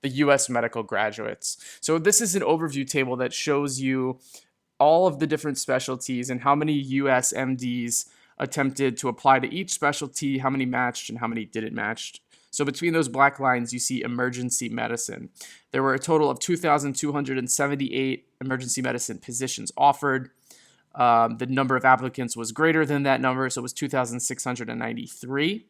the U.S. medical graduates. So this is an overview table that shows you all of the different specialties and how many USMDs attempted to apply to each specialty, how many matched and how many didn't match. So between those black lines, you see emergency medicine. There were a total of 2,278 emergency medicine positions offered. The number of applicants was greater than that number, so it was 2,693.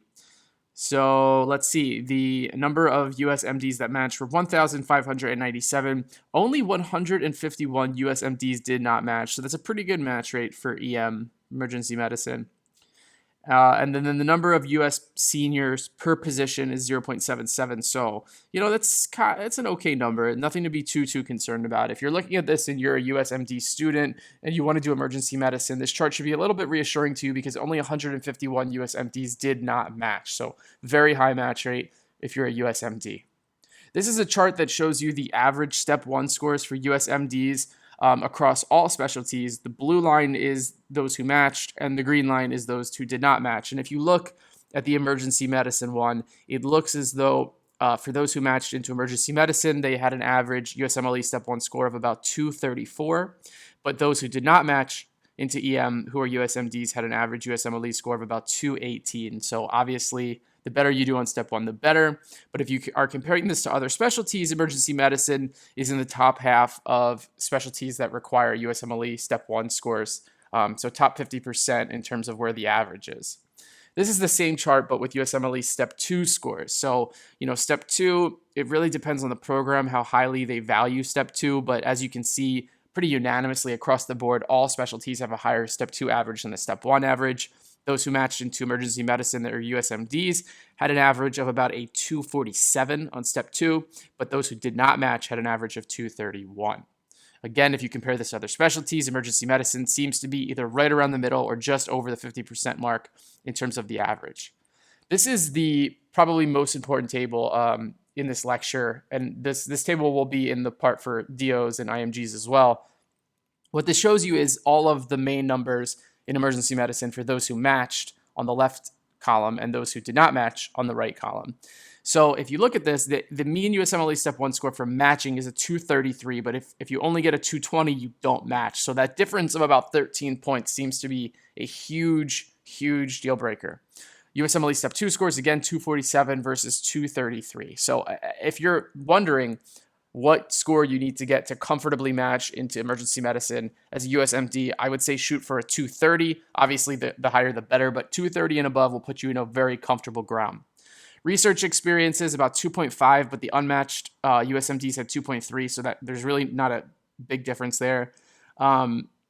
So let's see, the number of USMDs that matched were 1,597. Only 151 USMDs did not match, so that's a pretty good match rate for EM, emergency medicine. And then the number of US seniors per position is 0.77. So, that's an okay number. Nothing to be too concerned about. If you're looking at this and you're a USMD student and you want to do emergency medicine, this chart should be a little bit reassuring to you because only 151 USMDs did not match. So very high match rate if you're a USMD. This is a chart that shows you the average step 1 scores for USMDs across all specialties. The blue line is those who matched, and the green line is those who did not match. And if you look at the emergency medicine one, it looks as though for those who matched into emergency medicine, they had an average USMLE step 1 score of about 234. But those who did not match into EM, who are USMDs, had an average USMLE score of about 218. So obviously, the better you do on step 1, the better. But if you are comparing this to other specialties, emergency medicine is in the top half of specialties that require USMLE step 1 scores. So top 50% in terms of where the average is. This is the same chart, but with USMLE step 2 scores. So, step 2, it really depends on the program, how highly they value step 2. But as you can see, pretty unanimously across the board, all specialties have a higher step 2 average than the step 1 average. Those who matched into emergency medicine that are USMDs had an average of about a 247 on step 2, but those who did not match had an average of 231. Again, if you compare this to other specialties, emergency medicine seems to be either right around the middle or just over the 50% mark in terms of the average. This is the probably most important table in this lecture, and this table will be in the part for DOs and IMGs as well. What this shows you is all of the main numbers in emergency medicine for those who matched on the left column and those who did not match on the right column. So if you look at this, the mean USMLE step 1 score for matching is a 233, but if you only get a 220, you don't match. So that difference of about 13 points seems to be a huge deal breaker. USMLE step 2 scores, again, 247 versus 233. So if you're wondering what score you need to get to comfortably match into emergency medicine as a USMD, I would say shoot for a 230. Obviously, the higher the better, but 230 and above will put you in a very comfortable ground. Research experience is about 2.5, but the unmatched USMDs had 2.3, so that there's really not a big difference there.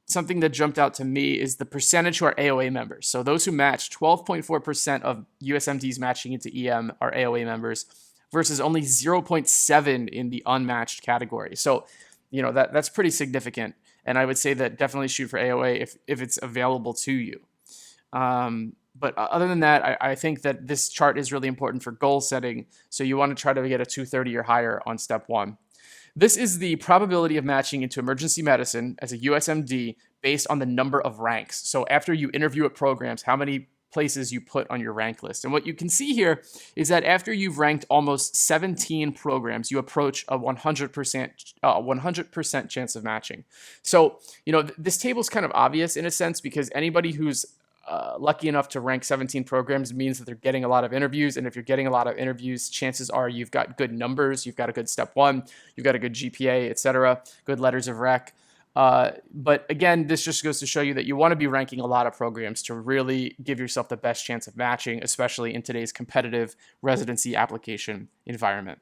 Something that jumped out to me is the percentage who are AOA members. So those who matched, 12.4% of USMDs matching into EM are AOA members, versus only 0.7 in the unmatched category. So, that's pretty significant. And I would say that definitely shoot for AOA if it's available to you. But other than that, I think that this chart is really important for goal setting. So you want to try to get a 230 or higher on step 1. This is the probability of matching into emergency medicine as a USMD based on the number of ranks. So after you interview at programs, how many places you put on your rank list. And what you can see here is that after you've ranked almost 17 programs, you approach a 100% chance of matching. So, this table is kind of obvious in a sense because anybody who's lucky enough to rank 17 programs means that they're getting a lot of interviews. And if you're getting a lot of interviews, chances are you've got good numbers, you've got a good step 1, you've got a good GPA, etc., good letters of rec. But again, this just goes to show you that you want to be ranking a lot of programs to really give yourself the best chance of matching, especially in today's competitive residency application environment.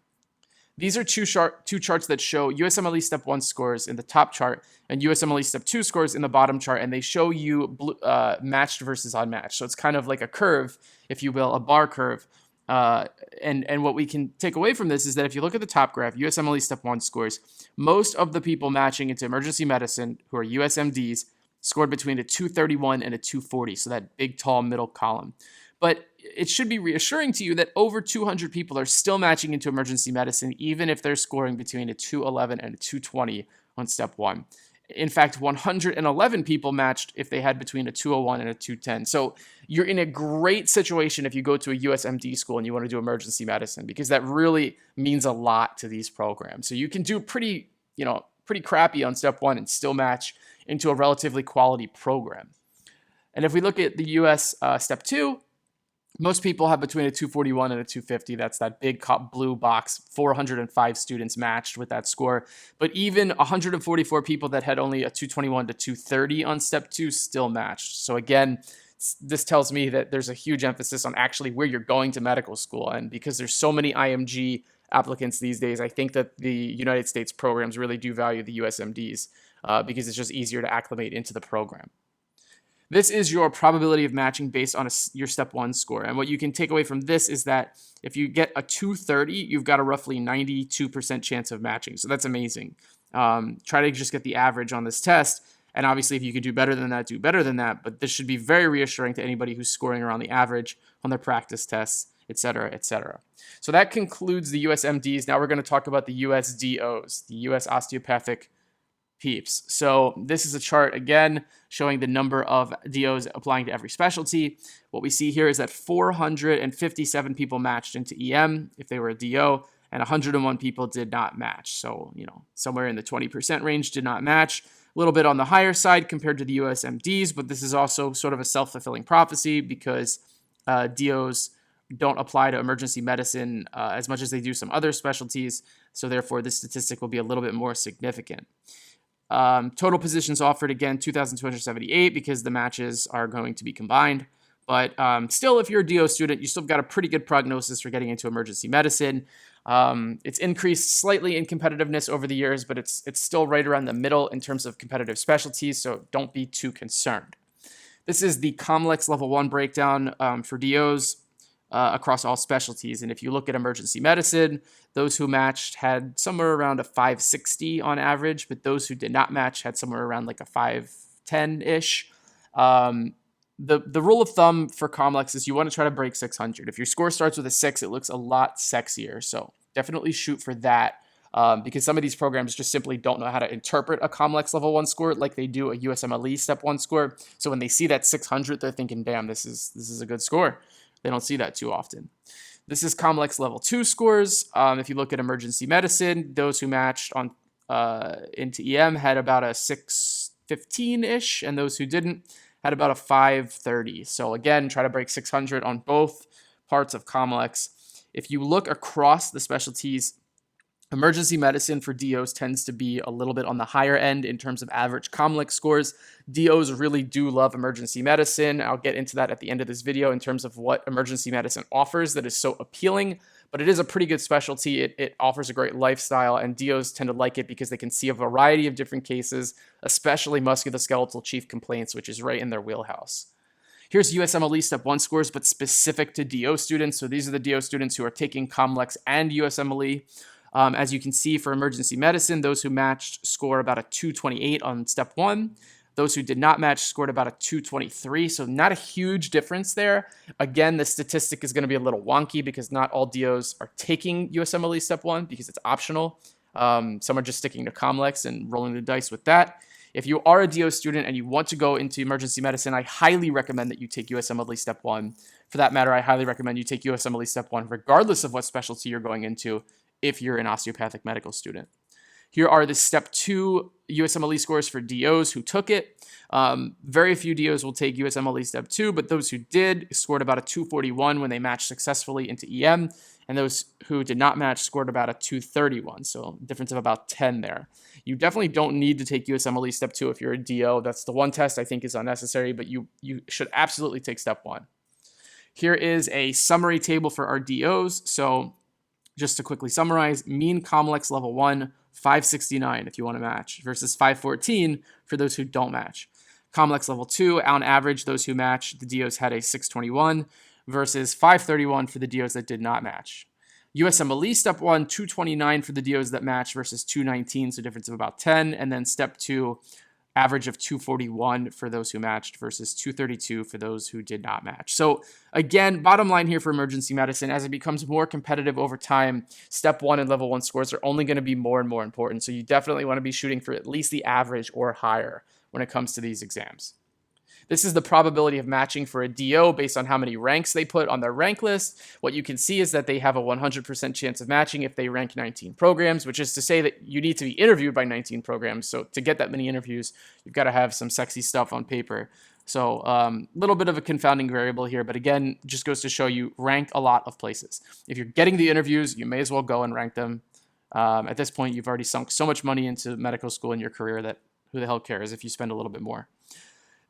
These are two charts that show USMLE step 1 scores in the top chart and USMLE step 2 scores in the bottom chart, and they show you matched versus unmatched. So it's kind of like a curve, if you will, a bar curve. And what we can take away from this is that if you look at the top graph, USMLE step 1 scores, most of the people matching into emergency medicine who are USMDs scored between a 231 and a 240, so that big, tall middle column. But it should be reassuring to you that over 200 people are still matching into emergency medicine, even if they're scoring between a 211 and a 220 on step 1. In fact, 111 people matched if they had between a 201 and a 210. So you're in a great situation if you go to a USMD school and you want to do emergency medicine, because that really means a lot to these programs. So you can do pretty crappy on step one and still match into a relatively quality program. And if we look at the US step two, most people have between a 241 and a 250. That's that big blue box. 405 students matched with that score. But even 144 people that had only a 221 to 230 on step two still matched. So again, this tells me that there's a huge emphasis on actually where you're going to medical school. And because there's so many IMG applicants these days, I think that the United States programs really do value the USMDs because it's just easier to acclimate into the program. This is your probability of matching based on your step one score. And what you can take away from this is that if you get a 230, you've got a roughly 92% chance of matching. So that's amazing. Try to just get the average on this test. And obviously, if you could do better than that, do better than that. But this should be very reassuring to anybody who's scoring around the average on their practice tests, et cetera, et cetera. So that concludes the USMDs. Now we're going to talk about the USDOs, the US Osteopathic Peeps. So this is a chart, again, showing the number of DOs applying to every specialty. What we see here is that 457 people matched into EM if they were a DO, and 101 people did not match. So, somewhere in the 20% range did not match. A little bit on the higher side compared to the USMDs, but this is also sort of a self-fulfilling prophecy because DOs don't apply to emergency medicine as much as they do some other specialties. So therefore, this statistic will be a little bit more significant. Total positions offered, again, 2,278 because the matches are going to be combined. But still, if you're a DO student, you still got a pretty good prognosis for getting into emergency medicine. It's increased slightly in competitiveness over the years, but it's still right around the middle in terms of competitive specialties, so don't be too concerned. This is the COMLEX Level 1 breakdown for DOs across all specialties. And if you look at emergency medicine, those who matched had somewhere around a 560 on average, but those who did not match had somewhere around like a 510-ish. The rule of thumb for COMLEX is you want to try to break 600. If your score starts with a 6, it looks a lot sexier. So definitely shoot for that because some of these programs just simply don't know how to interpret a COMLEX Level 1 score like they do a USMLE Step 1 score. So when they see that 600, they're thinking, damn, this is a good score. They don't see that too often. This is COMLEX Level 2 scores. If you look at emergency medicine, those who matched on into EM had about a 615-ish, and those who didn't had about a 530. So again, try to break 600 on both parts of COMLEX. If you look across the specialties, emergency medicine for DOs tends to be a little bit on the higher end in terms of average COMLEX scores. DOs really do love emergency medicine. I'll get into that at the end of this video in terms of what emergency medicine offers that is so appealing, but it is a pretty good specialty. It offers a great lifestyle, and DOs tend to like it because they can see a variety of different cases, especially musculoskeletal chief complaints, which is right in their wheelhouse. Here's USMLE Step 1 scores, but specific to DO students. So these are the DO students who are taking COMLEX and USMLE. As you can see, for emergency medicine, those who matched score about a 228 on step 1. Those who did not match scored about a 223, so not a huge difference there. Again, the statistic is going to be a little wonky because not all DOs are taking USMLE Step 1 because it's optional. Some are just sticking to COMLEX and rolling the dice with that. If you are a DO student and you want to go into emergency medicine, I highly recommend that you take USMLE Step 1. For that matter, I highly recommend you take USMLE Step 1 regardless of what specialty you're going into if you're an osteopathic medical student. Here are the Step 2 USMLE scores for DOs who took it. Very few DOs will take USMLE Step 2, but those who did scored about a 241 when they matched successfully into EM, and those who did not match scored about a 231, so a difference of about 10 there. You definitely don't need to take USMLE Step 2 if you're a DO. That's the one test I think is unnecessary, but you should absolutely take Step 1. Here is a summary table for our DOs. So just to quickly summarize, mean COMLEX Level 1, 569 if you want to match, versus 514 for those who don't match. COMLEX Level 2, on average, those who match, the DOs had a 621 versus 531 for the DOs that did not match. USMLE Step 1, 229 for the DOs that match versus 219, so a difference of about 10. And then Step 2, average of 241 for those who matched versus 232 for those who did not match. So again, bottom line here for emergency medicine, as it becomes more competitive over time, step 1 and level 1 scores are only going to be more and more important. So you definitely want to be shooting for at least the average or higher when it comes to these exams. This is the probability of matching for a DO based on how many ranks they put on their rank list. What you can see is that they have a 100% chance of matching if they rank 19 programs, which is to say that you need to be interviewed by 19 programs. So to get that many interviews, you've got to have some sexy stuff on paper. So a little bit of a confounding variable here, but again, just goes to show you rank a lot of places. If you're getting the interviews, you may as well go and rank them. At this point, you've already sunk so much money into medical school in your career that who the hell cares if you spend a little bit more.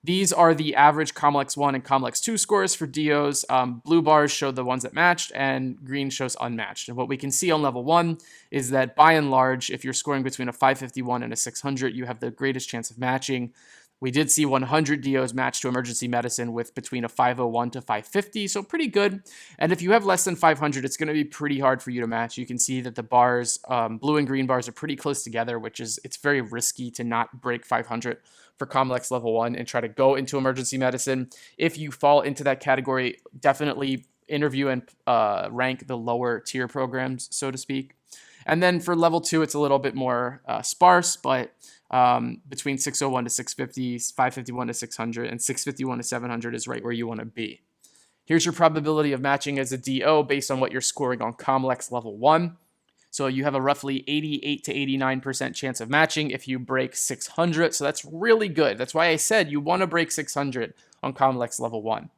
These are the average COMLEX 1 and COMLEX 2 scores for DOs. Blue bars show the ones that matched, and green shows unmatched. And what we can see on level 1 is that by and large, if you're scoring between a 551 and a 600, you have the greatest chance of matching. We did see 100 DOs match to emergency medicine with between a 501 to 550, so pretty good. And if you have less than 500, it's going to be pretty hard for you to match. You can see that the bars, blue and green bars, are pretty close together, it's very risky to not break 500 for COMLEX level 1 and try to go into emergency medicine. If you fall into that category, definitely interview and rank the lower tier programs, so to speak. And then for level 2, it's a little bit more sparse, but between 601 to 650, 551 to 600, and 651 to 700 is right where you want to be. Here's your probability of matching as a DO based on what you're scoring on COMLEX level 1. So you have a roughly 88 to 89% chance of matching if you break 600. So that's really good. That's why I said you want to break 600 on COMLEX level 1.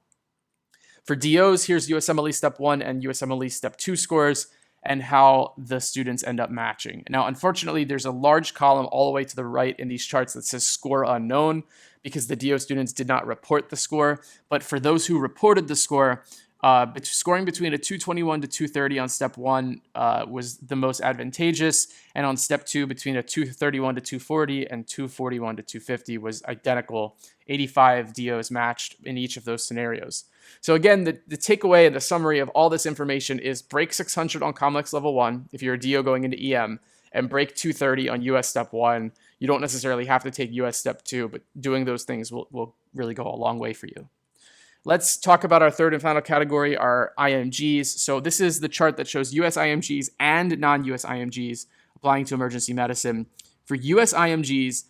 For DOs, here's USMLE step 1 and USMLE step 2 scores and how the students end up matching. Now, unfortunately, there's a large column all the way to the right in these charts that says score unknown because the DO students did not report the score. But for those who reported the score, scoring between a 221 to 230 on step 1 was the most advantageous, and on step 2 between a 231 to 240 and 241 to 250 was identical. 85 DOs matched in each of those scenarios. So again, the takeaway and the summary of all this information is break 600 on COMLEX level 1 if you're a DO going into EM, and break 230 on US step 1. You don't necessarily have to take US step 2, but doing those things will really go a long way for you. Let's talk about our third and final category, our IMGs. So this is the chart that shows US IMGs and non-US IMGs applying to emergency medicine. For US IMGs,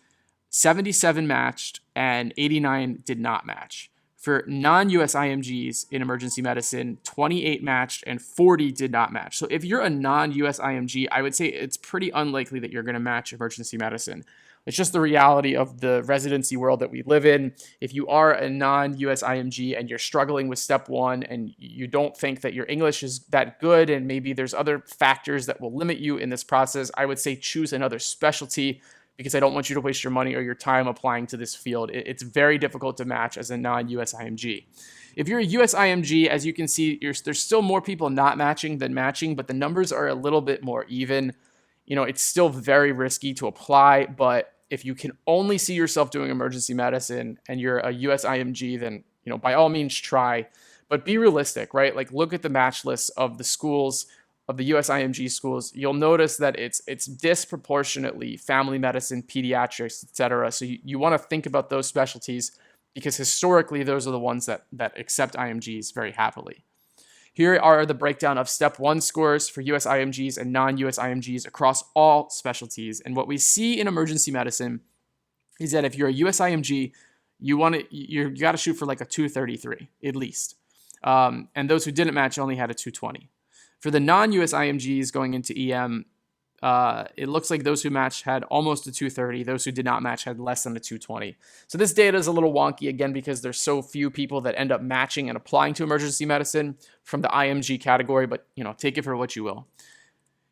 77 matched and 89 did not match. For non-US IMGs in emergency medicine, 28 matched and 40 did not match. So if you're a non-US IMG, I would say it's pretty unlikely that you're going to match emergency medicine. It's just the reality of the residency world that we live in. If you are a non-US IMG and you're struggling with step 1 and you don't think that your English is that good and maybe there's other factors that will limit you in this process, I would say choose another specialty because I don't want you to waste your money or your time applying to this field. It's very difficult to match as a non-US IMG. If you're a US IMG, as you can see, there's still more people not matching than matching, but the numbers are a little bit more even. It's still very risky to apply, but if you can only see yourself doing emergency medicine and you're a US IMG, then, by all means try, but be realistic, right? Like look at the match lists of the schools, of the US IMG schools. You'll notice that it's disproportionately family medicine, pediatrics, etc. So you want to think about those specialties because historically those are the ones that accept IMGs very happily. Here are the breakdown of step 1 scores for US IMGs and non-US IMGs across all specialties. And what we see in emergency medicine is that if you're a US IMG, you got to shoot for like a 233 at least. And those who didn't match only had a 220. For the non-US IMGs going into EM, it looks like those who matched had almost a 230. Those who did not match had less than a 220. So this data is a little wonky, again, because there's so few people that end up matching and applying to emergency medicine from the IMG category, but take it for what you will.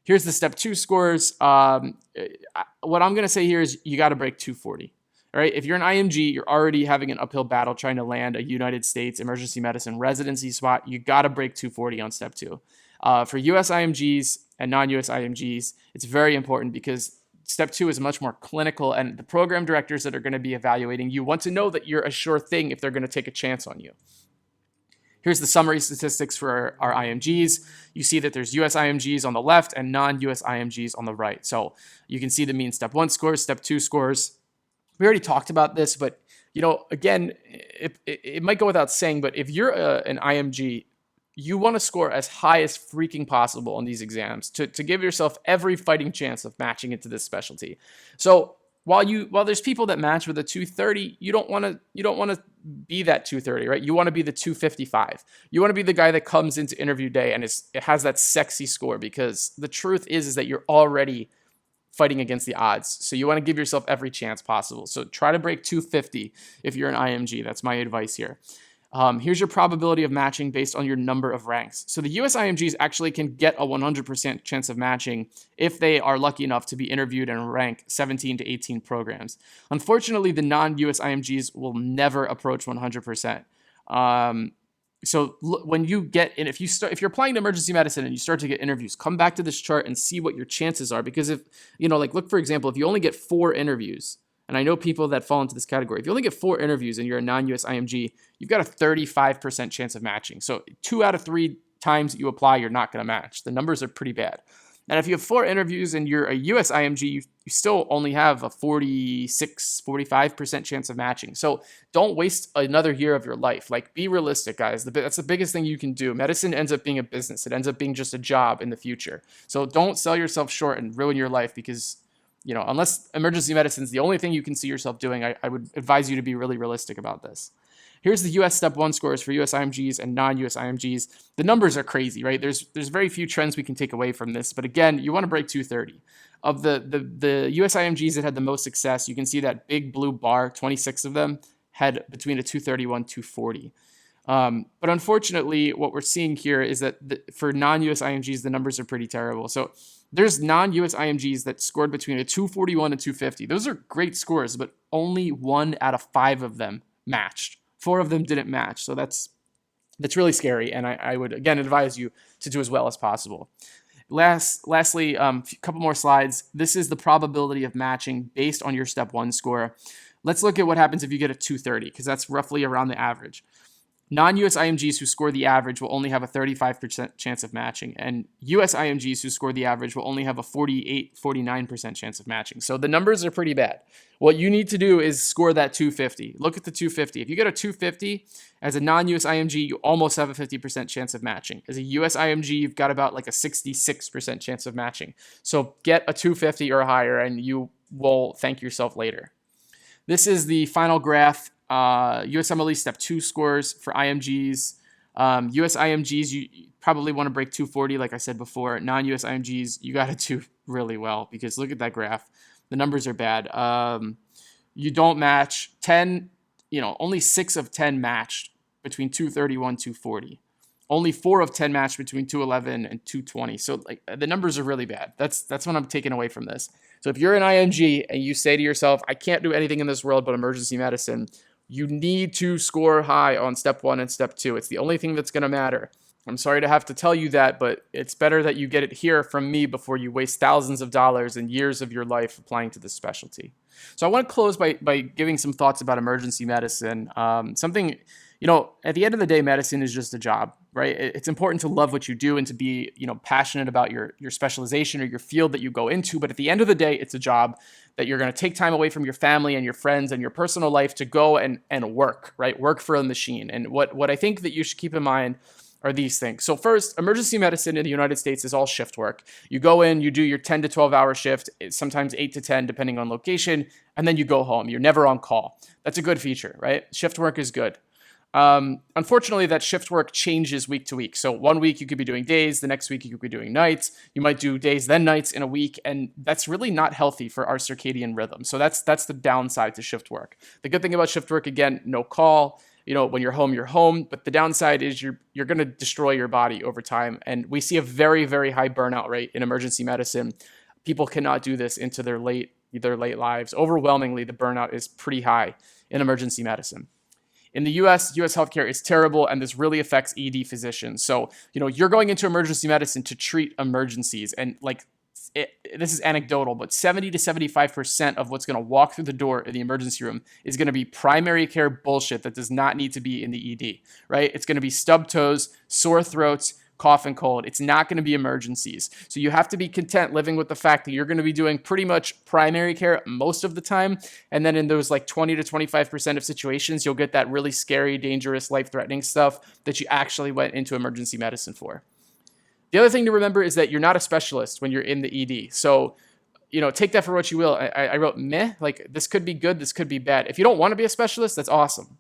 Here's the step 2 scores. What I'm going to say here is you got to break 240. All right, if you're an IMG, you're already having an uphill battle trying to land a United States emergency medicine residency spot. You got to break 240 on step 2. For US IMGs and non-US IMGs, it's very important because step 2 is much more clinical, and the program directors that are going to be evaluating you want to know that you're a sure thing if they're going to take a chance on you. Here's the summary statistics for our IMGs. You see that there's US IMGs on the left and non-US IMGs on the right. So you can see the mean step 1 scores, step 2 scores. We already talked about this, but again, it might go without saying, but if you're an IMG, you want to score as high as freaking possible on these exams to give yourself every fighting chance of matching into this specialty. So while there's people that match with a 230, you don't want to be that 230, right? You want to be the 255. You want to be the guy that comes into interview day and it has that sexy score, because the truth is that you're already fighting against the odds. So you want to give yourself every chance possible. So try to break 250 if you're an IMG. That's my advice here. Here's your probability of matching based on your number of ranks. So the US IMGs actually can get a 100% chance of matching if they are lucky enough to be interviewed and rank 17 to 18 programs. Unfortunately, the non-US IMGs will never approach 100%. So when you get in, if you're applying to emergency medicine and you start to get interviews, come back to this chart and see what your chances are. Because if, look, for example, if you only get 4 interviews, and I know people that fall into this category, if you only get 4 interviews and you're a non-US IMG, you've got a 35% chance of matching. So 2 out of 3 times that you apply, you're not going to match. The numbers are pretty bad. And if you have 4 interviews and you're a US IMG, you still only have a 45% chance of matching. So don't waste another year of your life. Like, be realistic, guys. That's the biggest thing you can do. Medicine ends up being a business. It ends up being just a job in the future. So don't sell yourself short and ruin your life because, unless emergency medicine is the only thing you can see yourself doing, I would advise you to be really realistic about this. Here's the US Step 1 scores for US IMGs and non-US IMGs. The numbers are crazy, right? There's very few trends we can take away from this. But again, you want to break 230. Of the US IMGs that had the most success, you can see that big blue bar, 26 of them had between a 231, 240. But unfortunately, what we're seeing here is that for non-US IMGs, the numbers are pretty terrible. So there's non-US IMGs that scored between a 241 and 250. Those are great scores, but only 1 out of 5 of them matched. 4 of them didn't match. So that's really scary. And I would, again, advise you to do as well as possible. Lastly, a couple more slides. This is the probability of matching based on your Step 1 score. Let's look at what happens if you get a 230, because that's roughly around the average. Non-US IMGs who score the average will only have a 35% chance of matching, and US IMGs who score the average will only have a 49% chance of matching. So the numbers are pretty bad. What you need to do is score that 250. Look at the 250. If you get a 250 as a non-US IMG, you almost have a 50% chance of matching. As a US IMG, you've got about like a 66% chance of matching. So get a 250 or higher, and you will thank yourself later. This is the final graph. USMLE Step 2 scores for IMGs. US IMGs, you probably want to break 240, like I said before. Non-US IMGs, you got to do really well, because look at that graph. The numbers are bad. You don't match 10, only 6 of 10 matched between 231, 240. Only 4 of 10 matched between 211 and 220. So the numbers are really bad. That's what I'm taking away from this. So if you're an IMG and you say to yourself, I can't do anything in this world but emergency medicine, you need to score high on Step 1 and Step 2. It's the only thing that's going to matter. I'm sorry to have to tell you that, but it's better that you get it here from me before you waste thousands of dollars and years of your life applying to this specialty. So I want to close by giving some thoughts about emergency medicine. At the end of the day, medicine is just a job, right? It's important to love what you do and to be, passionate about your specialization or your field that you go into. But at the end of the day, it's a job that you're going to take time away from your family and your friends and your personal life to go and work, right? Work for a machine. And what I think that you should keep in mind are these things. So first, emergency medicine in the United States is all shift work. You go in, you do your 10 to 12 hour shift, sometimes 8 to 10, depending on location, and then you go home. You're never on call. That's a good feature, right? Shift work is good. Unfortunately, that shift work changes week to week. So one week you could be doing days, the next week you could be doing nights. You might do days, then nights in a week, and that's really not healthy for our circadian rhythm. So that's the downside to shift work. The good thing about shift work, again, no call. When you're home. But the downside is you're going to destroy your body over time. And we see a very, very high burnout rate in emergency medicine. People cannot do this into their late lives. Overwhelmingly, the burnout is pretty high in emergency medicine. In the US healthcare is terrible, and this really affects ED physicians. So, you're going into emergency medicine to treat emergencies, and this is anecdotal, but 70 to 75% of what's going to walk through the door in the emergency room is going to be primary care bullshit that does not need to be in the ED, right? It's going to be stubbed toes, sore throats, cough and cold. It's not going to be emergencies. So you have to be content living with the fact that you're going to be doing pretty much primary care most of the time. And then in those like 20 to 25% of situations, you'll get that really scary, dangerous, life-threatening stuff that you actually went into emergency medicine for. The other thing to remember is that you're not a specialist when you're in the ED. So, take that for what you will. I wrote meh, like this could be good, this could be bad. If you don't want to be a specialist, that's awesome.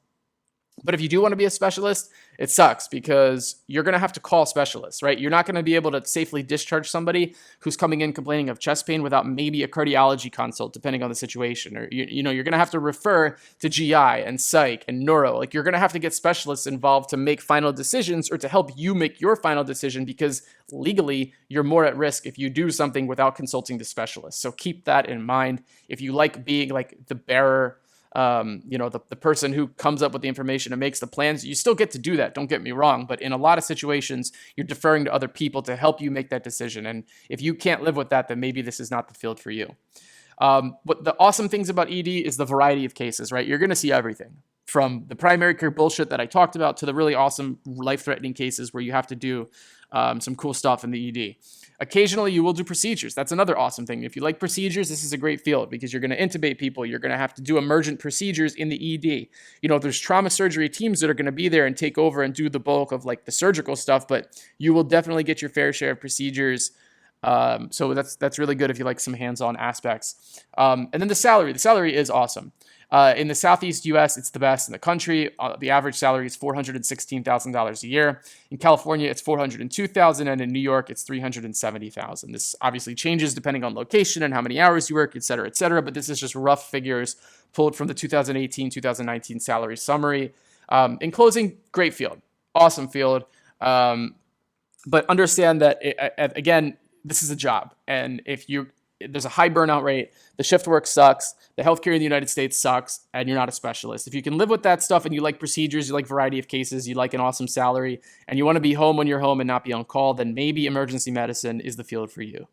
But if you do want to be a specialist, it sucks because you're going to have to call specialists, right? You're not going to be able to safely discharge somebody who's coming in complaining of chest pain without maybe a cardiology consult, depending on the situation. Or, you're going to have to refer to GI and psych and neuro. Like, you're going to have to get specialists involved to make final decisions or to help you make your final decision, because legally you're more at risk if you do something without consulting the specialist. So keep that in mind. If you like being like the bearer, the person who comes up with the information and makes the plans, you still get to do that. Don't get me wrong. But in a lot of situations, you're deferring to other people to help you make that decision. And if you can't live with that, then maybe this is not the field for you. But the awesome things about ED is the variety of cases, right? You're going to see everything from the primary care bullshit that I talked about to the really awesome life-threatening cases where you have to do some cool stuff in the ED. Occasionally, you will do procedures. That's another awesome thing. If you like procedures, this is a great field because you're going to intubate people. You're going to have to do emergent procedures in the ED. There's trauma surgery teams that are going to be there and take over and do the bulk of like the surgical stuff, but you will definitely get your fair share of procedures. So that's really good if you like some hands-on aspects. And then the salary. The salary is awesome. In the Southeast U.S., it's the best in the country. The average salary is $416,000 a year. In California, it's $402,000, and in New York, it's $370,000. This obviously changes depending on location and how many hours you work, et cetera, but this is just rough figures pulled from the 2018-2019 salary summary. In closing, great field, awesome field, but understand that, again, this is a job, and there's a high burnout rate, the shift work sucks, the healthcare in the United States sucks, and you're not a specialist. If you can live with that stuff and you like procedures, you like variety of cases, you like an awesome salary, and you want to be home when you're home and not be on call, then maybe emergency medicine is the field for you.